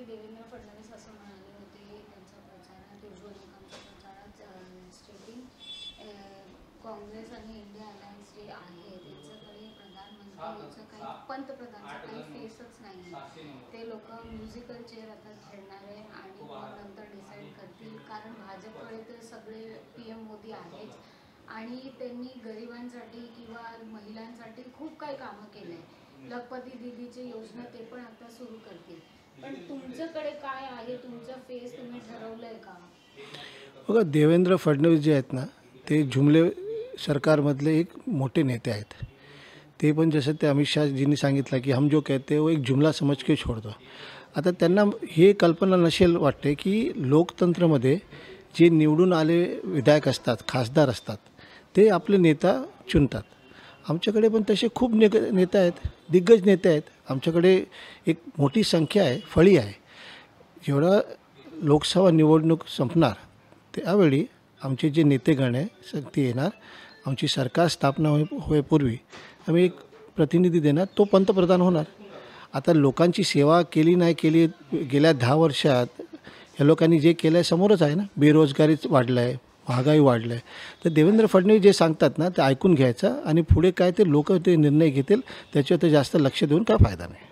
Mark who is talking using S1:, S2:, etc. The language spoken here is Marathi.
S1: देवेंद्र फडणवीस असं म्हणाले होते त्यांच्या प्रचारात, उज्ज्वल प्रचारात, स्टेटिंग काँग्रेस आणि इंडिया अलायन्स जे आहे त्यांच्याकडे प्रधानमंत्र्यांचं काही पंतप्रधानचं काही फेसच नाही. ते लोक म्युझिकल चेअर आता खेळणार आहे आणि मग नंतर डिसाईड करतील, कारण भाजपकडे तर सगळे PM मोदी आहेच आणि त्यांनी गरिबांसाठी किंवा महिलांसाठी खूप काही कामं केलं आहे. लखपती दीदीची योजना ते पण आता सुरू करतील. पण तुमच्याकडे काय आहे, तुमचा फेस तुम्ही ठरवलंय का?
S2: बघा, देवेंद्र फडणवीस जे आहेत ना, ते जुमले सरकारमधले एक मोठे नेते आहेत. ते पण जसं ते अमित शहाजींनी सांगितलं की हम जो कहते हैं वो एक जुमला समझ के छोड़ दो. आता त्यांना हे कल्पना नसेल वाटते की लोकतंत्रामध्ये जे निवडून आले विधायक असतात, खासदार असतात, ते आपले नेता चुनतात. आमच्याकडे पण तसे खूप नेते आहेत, दिग्गज नेते आहेत. आमच्याकडे एक मोठी संख्या आहे, फळी आहे. जेवढा लोकसभा निवडणूक संपणार त्यावेळी आमचे जे नेतेगण आहे ते येणार. आमची सरकार स्थापना होईपूर्वी आम्ही एक प्रतिनिधी देणार, तो पंतप्रधान होणार. आता लोकांची सेवा केली नाही केली गेल्या 10 वर्षात या लोकांनी जे केलं आहे समोरच आहे ना. बेरोजगारीच वाढलं आहे, महागाई वाढलं आहे. तर देवेंद्र फडणवीस जे सांगतात ना ते ऐकून घ्यायचं आणि पुढे काय ते लोक ते निर्णय घेतील, त्याच्यावर ते जास्त लक्ष देऊन काय फायदा नाही.